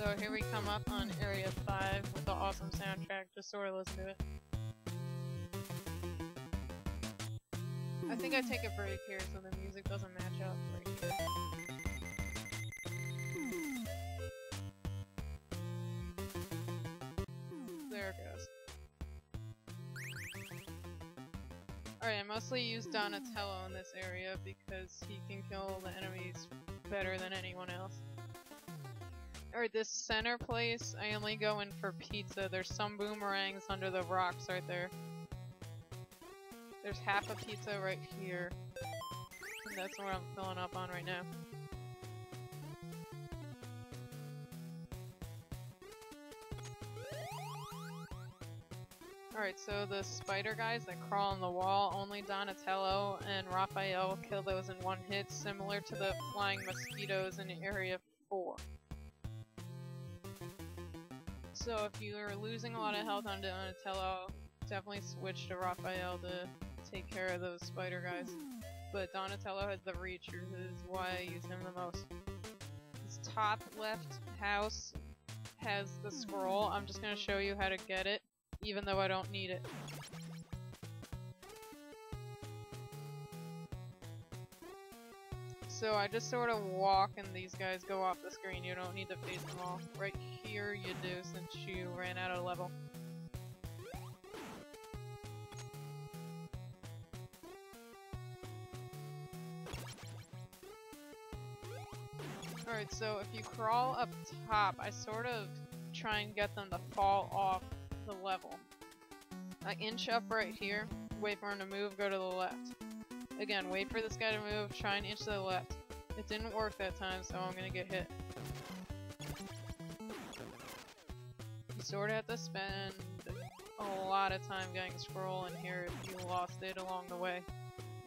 So here we come up on Area 5 with the awesome soundtrack, just sort of listen to it. I think I take a break here so the music doesn't match up right here. There it goes. Alright, I mostly use Donatello in this area because he can kill the enemies better than anyone else. Alright, this center place, I only go in for pizza. There's some boomerangs under the rocks right there. There's half a pizza right here. And that's what I'm filling up on right now. Alright, so the spider guys that crawl on the wall, only Donatello and Raphael kill those in one hit, similar to the flying mosquitoes in Area 4. So if you're losing a lot of health on Donatello, definitely switch to Raphael to take care of those spider guys. But Donatello has the reach, which is why I use him the most. This top left house has the scroll. I'm just going to show you how to get it, even though I don't need it. So I just sort of walk and these guys go off the screen. You don't need to face them all. Right here you do, since you ran out of level. Alright, so if you crawl up top, I sort of try and get them to fall off the level. I inch up right here, wait for him to move, go to the left. Again, wait for this guy to move, try and inch to the left. It didn't work that time, so I'm gonna get hit. You sort of have to spend a lot of time getting scroll in here if you lost it along the way.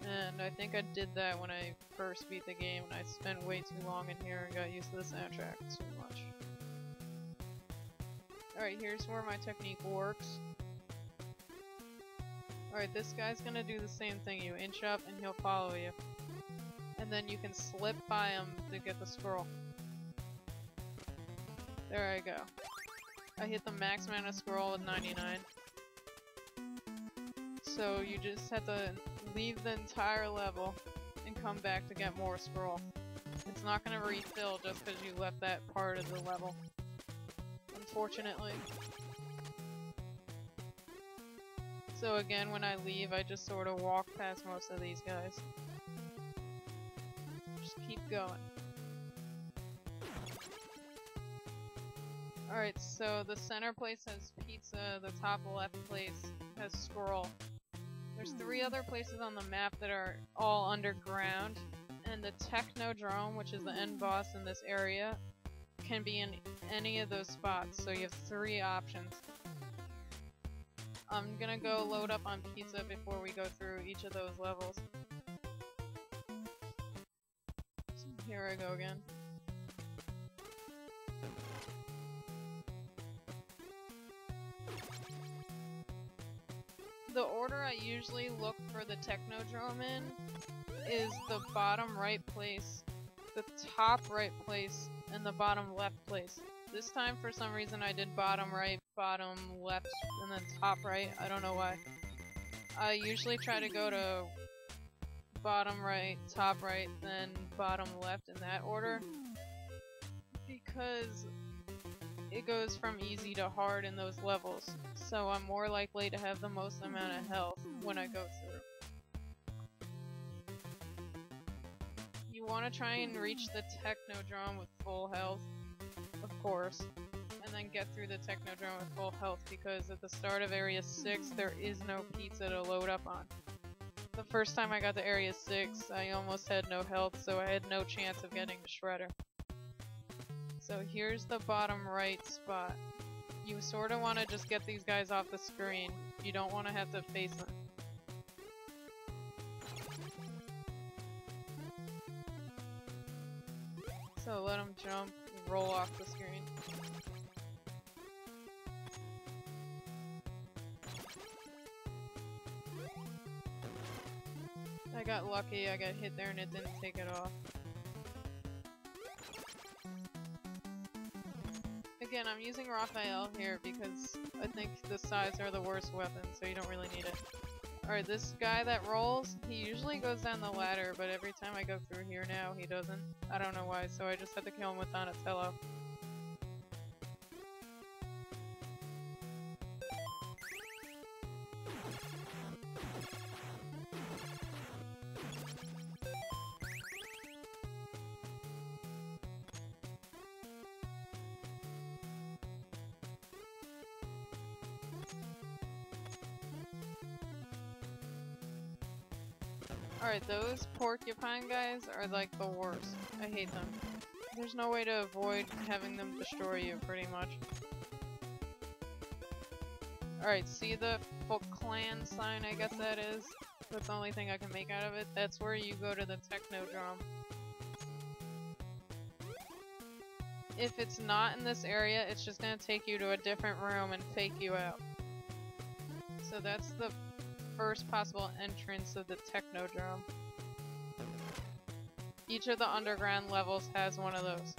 And I think I did that when I first beat the game, and I spent way too long in here and got used to the soundtrack too much. Alright, here's where my technique works. Alright, this guy's gonna do the same thing. You inch up and he'll follow you. And then you can slip by him to get the scroll. There I go. I hit the max amount of scroll with 99. So you just have to leave the entire level and come back to get more scroll. It's not gonna refill just because you left that part of the level, unfortunately. So again, when I leave, I just sort of walk past most of these guys. Just keep going. Alright, so the center place has pizza, the top left place has scroll. There's 3 other places on the map that are all underground, and the Technodrome, which is the end boss in this area, can be in any of those spots, so you have 3 options. I'm gonna go load up on pizza before we go through each of those levels. So here I go again. The order I usually look for the Technodrome in is the bottom right place, the top right place, and the bottom left place. This time, for some reason, I did bottom right, bottom left, and then top right. I don't know why. I usually try to go to bottom right, top right, then bottom left in that order, because it goes from easy to hard in those levels, so I'm more likely to have the most amount of health when I go through. You want to try and reach the Technodrome with full health, of course, and then get through the Technodrome with full health, because at the start of Area 6 there is no pizza to load up on. The first time I got to Area 6 I almost had no health, so I had no chance of getting the Shredder. So here's the bottom right spot. You sort of want to just get these guys off the screen. You don't want to have to face them. So let them jump, roll off the screen. I got lucky, I got hit there and it didn't take it off. Again, I'm using Raphael here because I think the sides are the worst weapon, so you don't really need it. Alright, this guy that rolls, he usually goes down the ladder, but every time I go through here now, he doesn't. I don't know why, so I just had to kill him with Donatello. Alright, those porcupine guys are like the worst. I hate them. There's no way to avoid having them destroy you, pretty much. Alright, see the Foot Clan sign, I guess that is? That's the only thing I can make out of it. That's where you go to the Technodrome. If it's not in this area, it's just gonna take you to a different room and fake you out. So that's the first possible entrance of the Technodrome. Each of the underground levels has one of those.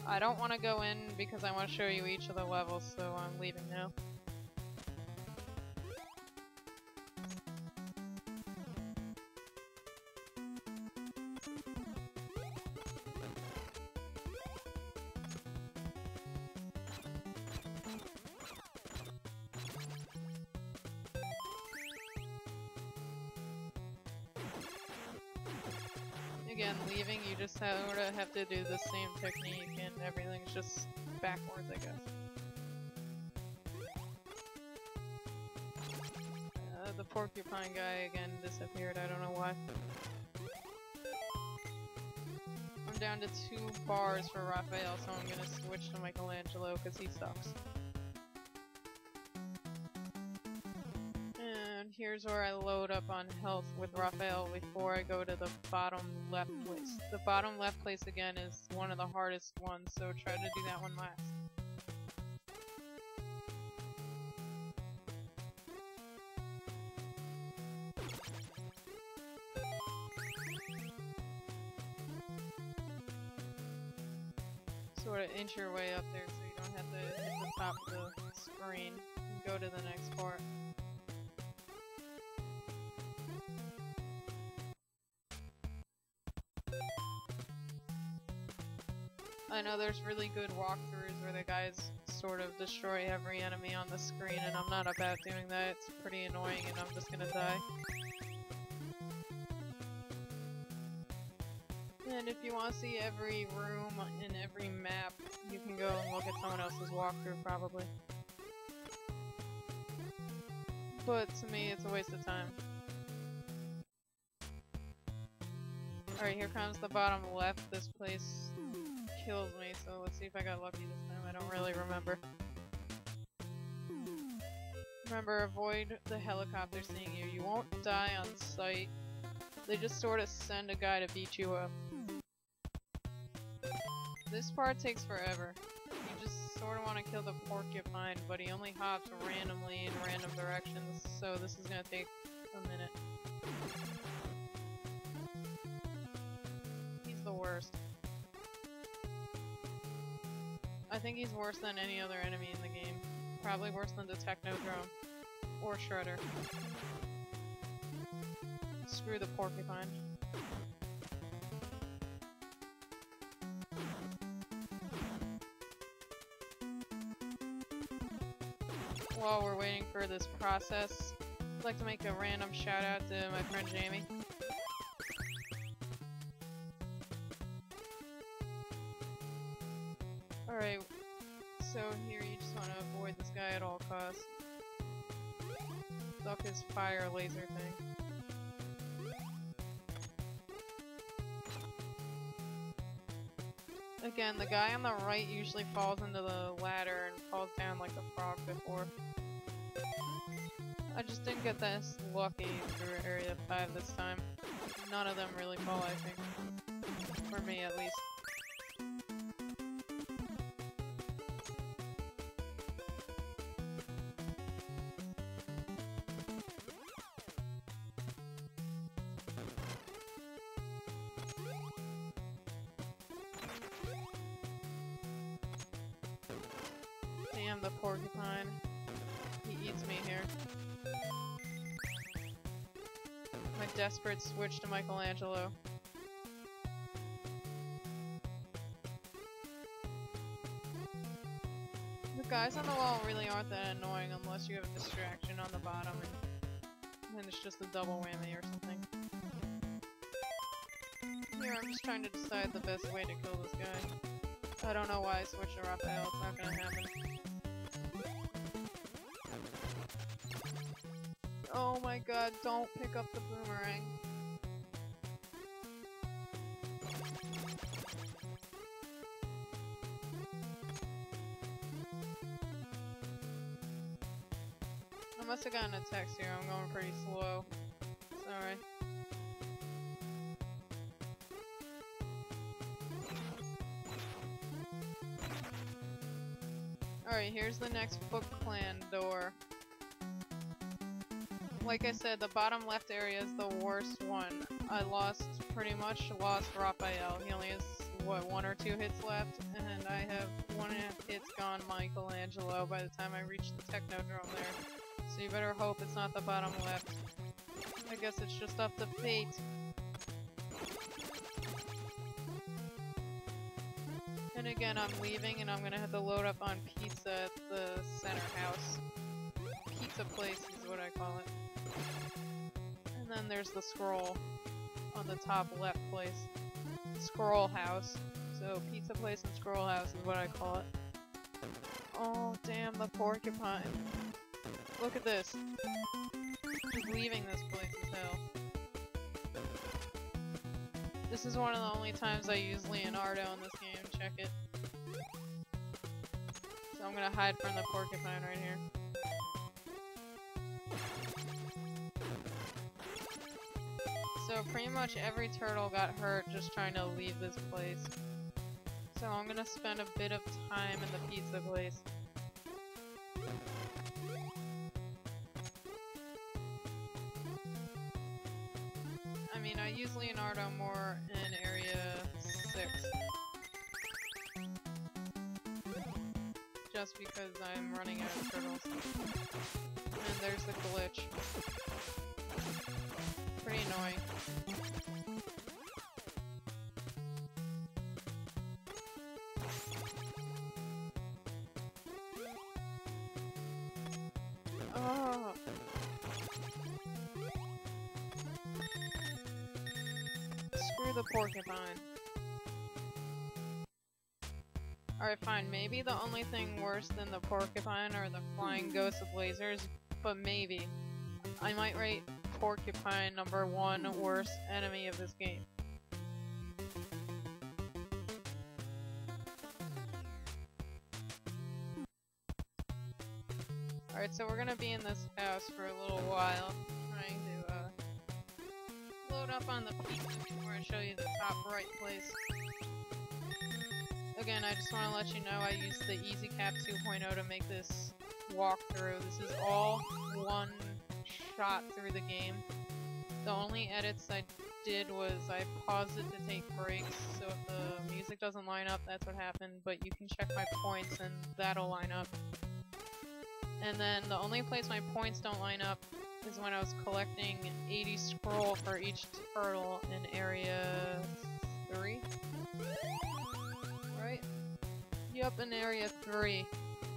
I don't want to go in because I want to show you each of the levels, so I'm leaving now. Again, leaving, you just sort of have to do the same technique and everything's just backwards, I guess. The porcupine guy again disappeared, I don't know why. I'm down to 2 bars for Raphael, so I'm gonna switch to Michelangelo because he sucks. Here's where I load up on health with Raphael before I go to the bottom left place. The bottom left place again is one of the hardest ones, so try to do that one last. Sort of inch your way up there so you don't have to hit the top of the screen and go to the next part. I know there's really good walkthroughs where the guys sort of destroy every enemy on the screen, and I'm not about doing that. It's pretty annoying and I'm just gonna die. And if you want to see every room in every map, you can go and look at someone else's walkthrough probably. But to me, it's a waste of time. Alright, here comes the bottom left. This place kills me, so let's see if I got lucky this time. I don't really remember. Remember, avoid the helicopter seeing you. You won't die on sight. They just sort of send a guy to beat you up. This part takes forever. You just sort of want to kill the porcupine, but he only hops randomly in random directions, so this is gonna take a minute. He's the worst. I think he's worse than any other enemy in the game. Probably worse than the Technodrome. Or Shredder. Screw the porcupine. While we're waiting for this process, I'd like to make a random shout out to my friend Jamie. Alright, so here you just want to avoid this guy at all costs. Duck his fire laser thing. Again, the guy on the right usually falls into the ladder and falls down like the frog before. I just didn't get this lucky through Area 5 this time. None of them really fall, I think. For me, at least. damn, the porcupine. He eats me here. My desperate switch to Michelangelo. The guys on the wall really aren't that annoying unless you have a distraction on the bottom and then it's just a double whammy or something. Here, I'm just trying to decide the best way to kill this guy. I don't know why I switched to Raphael, it's not gonna happen. Oh my god, don't pick up the boomerang. I must have gotten a text here, I'm going pretty slow. Sorry. Alright, here's the next Foot Clan door. Like I said, the bottom left area is the worst one. I pretty much lost Raphael. He only has, what, 1 or 2 hits left? And I have 1.5 hits gone Michelangelo by the time I reach the Technodrome there. So you better hope it's not the bottom left. I guess it's just up to fate. And again, I'm leaving and I'm gonna have to load up on pizza at the center house. Pizza place is what I call it. And then there's the scroll on the top left place. Scroll house. So pizza place and scroll house is what I call it. Oh damn, the porcupine. Look at this. Just leaving this place as hell. This is one of the only times I use Leonardo in this game. Check it. So I'm gonna hide from the porcupine right here. So pretty much every turtle got hurt just trying to leave this place. So I'm gonna spend a bit of time in the pizza place. I mean, I use Leonardo more in Area 6. Just because I'm running out of turtles. And there's the glitch. Pretty annoying. Oh. Screw the porcupine. Alright, fine. Maybe the only thing worse than the porcupine are the flying ghosts with lasers, but maybe. I might rate porcupine #1 worst enemy of this game. Alright, so we're gonna be in this house for a little while, trying to load up on the pizza before I show you the top right place. Again, I just want to let you know I used the EasyCap 2.0 to make this walkthrough. This is all one shot through the game. The only edits I did was I paused it to take breaks, so if the music doesn't line up, that's what happened, but you can check my points and that'll line up. And then the only place my points don't line up is when I was collecting 80 scroll for each turtle in Area 3? Right? Yup, in Area 3.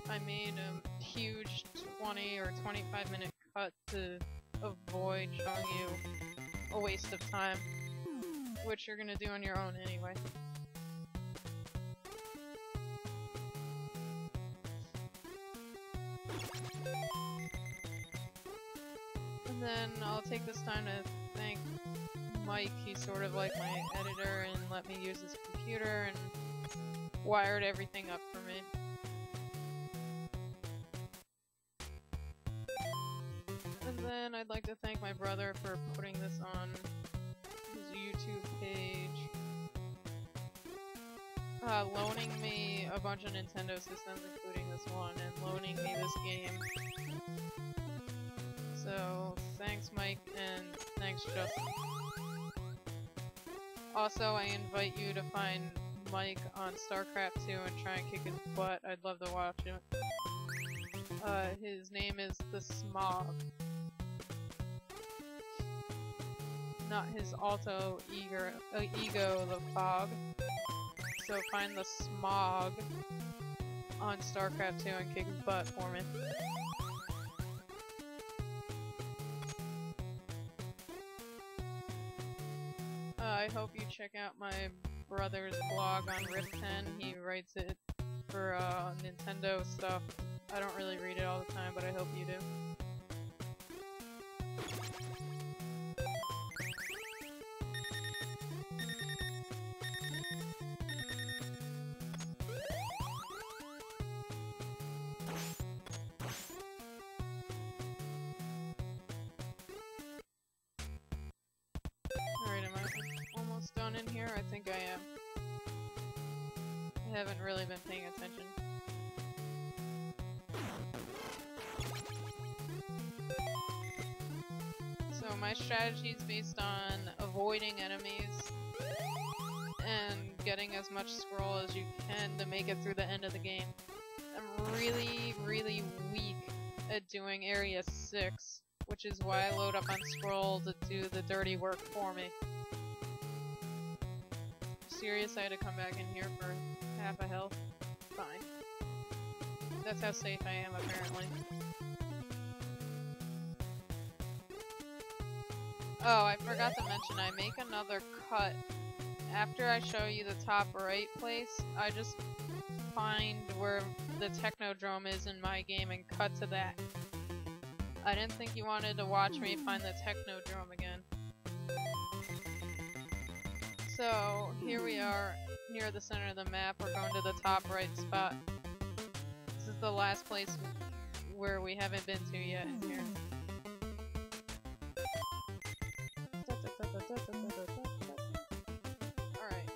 I made a huge 20 or 25 minute cut to avoid showing you a waste of time, which you're gonna do on your own anyway. And then I'll take this time to thank Mike. He's sort of like my editor and let me use his computer and wired everything up for me. And then I'd like to thank my brother for putting this on his YouTube page. Loaning me a bunch of Nintendo systems, including this one, and loaning me this game. So, thanks Mike, and thanks Justin. Also, I invite you to find Mike on StarCraft 2 and try and kick his butt. I'd love to watch it. His name is the Smog. Not his alter ego, the Fog. So find the Smog on StarCraft 2 and kick his butt for me. I hope you check out my brother's blog on Rift10. He writes it for Nintendo stuff. I don't really read it all the time, but I hope you do. Alright, am I almost done in here? I think I am. I haven't really been paying attention. So my strategy is based on avoiding enemies and getting as much scroll as you can to make it through the end of the game. I'm really, really weak at doing Area 6, which is why I load up on scroll to do the dirty work for me. Serious, I had to come back in here for half a health. Fine. That's how safe I am, apparently. Oh, I forgot to mention, I make another cut. After I show you the top right place, I just find where the Technodrome is in my game and cut to that. I didn't think you wanted to watch me find the Technodrome again. So, here we are, near the center of the map. We're going to the top right spot. This is the last place where we haven't been to yet in here. Alright.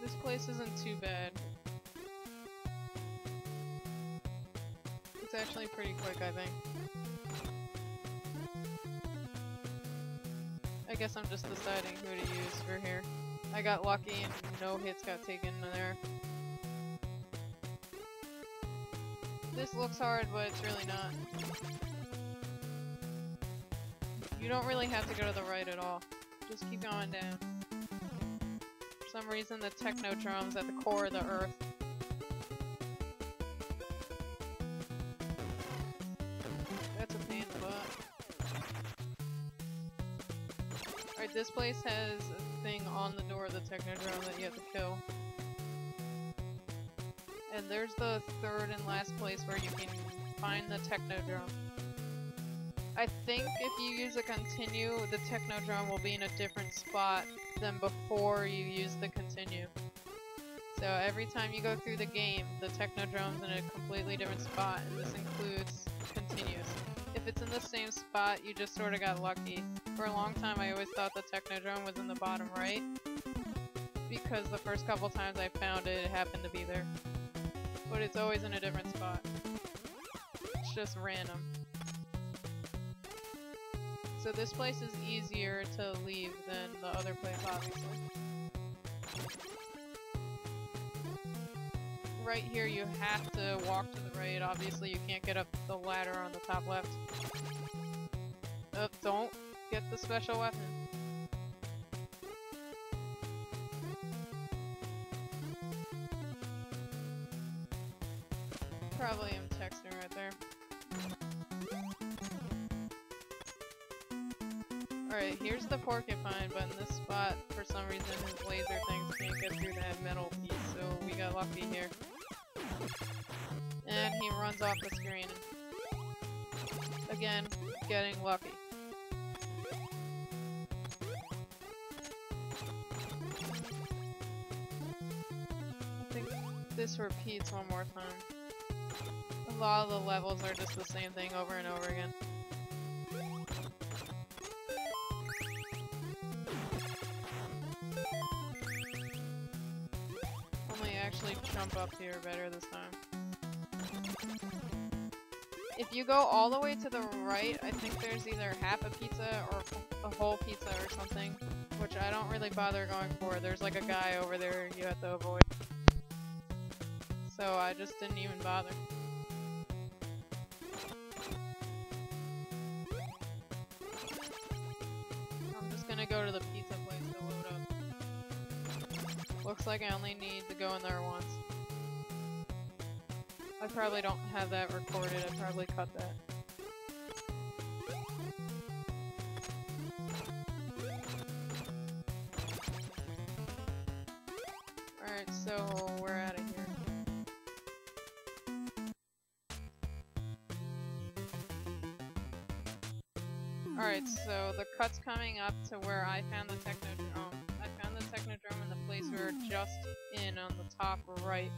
This place isn't too bad. It's actually pretty quick, I think. I guess I'm just deciding who to use for here. I got lucky and no hits got taken there. This looks hard, but it's really not. You don't really have to go to the right at all. Just keep going down. For some reason, the Technodrome's at the core of the Earth. That's a pain in the butt. Alright, this place has a thing on the door of the Technodrome that you have to kill. And there's the third and last place where you can find the Technodrome. I think if you use a continue, the Technodrome will be in a different spot than before you use the continue. So every time you go through the game, the Technodrome's in a completely different spot, and this includes continues. If it's in the same spot, you just sort of got lucky. For a long time, I always thought the Technodrome was in the bottom right, because the first couple times I found it, it happened to be there. But it's always in a different spot. It's just random. So this place is easier to leave than the other place, obviously. Right here you have to walk to the right. Obviously you can't get up the ladder on the top left. Don't get the special weapon. Probably am texting right there. Alright, here's the porcupine, but in this spot, for some reason, his laser things can't get through that metal piece, so we got lucky here. And he runs off the screen. Again, getting lucky. I think this repeats one more time. A lot of the levels are just the same thing over and over again. Only actually jump up here better this time. If you go all the way to the right, I think there's either half a pizza or a whole pizza or something, which I don't really bother going for. There's like a guy over there you have to avoid. So I just didn't even bother. I'm just gonna go to the pizza place to load up. Looks like I only need to go in there once. I probably don't have that recorded, I probably cut that. Alright, so we're out of here. Alright, so the cut's coming up to where I found the Technodrome. I found the Technodrome in the place we were just in on the top right.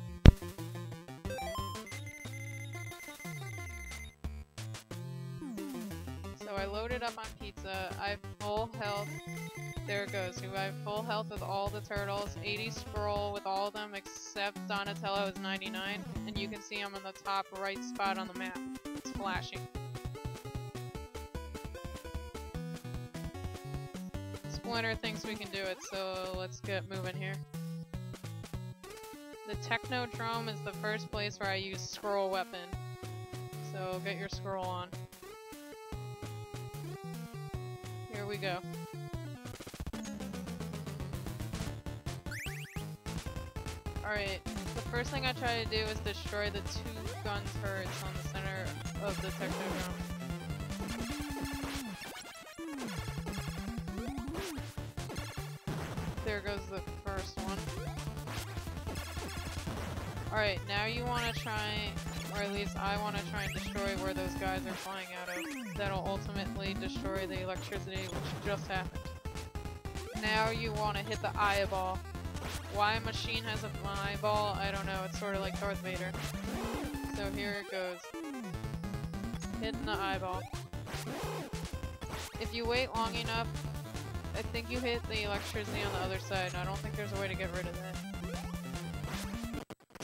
So I loaded up on pizza. I have full health. There it goes. I have full health with all the turtles. 80 scroll with all of them except Donatello is 99. And you can see I'm in the top right spot on the map. It's flashing. Splinter thinks we can do it, so let's get moving here. The Technodrome is the first place where I use scroll weapon. So get your scroll on. Here we go. Alright, the first thing I try to do is destroy the 2 gun turrets on the center of the Technodrome. There goes the first one. Alright, now you want to try, or at least I want to try and destroy where those guys are flying out of. That'll ultimately destroy the electricity, which just happened. Now you want to hit the eyeball. Why a machine has an eyeball, I don't know. It's sort of like Darth Vader. So here it goes. Hitting the eyeball. If you wait long enough, I think you hit the electricity on the other side. I don't think there's a way to get rid of that.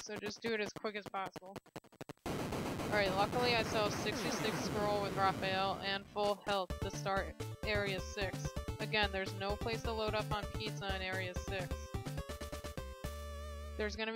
So just do it as quick as possible. Alright, luckily I saw 66 scroll with Raphael and full health to start Area 6. Again, there's no place to load up on pizza in Area 6. There's gonna be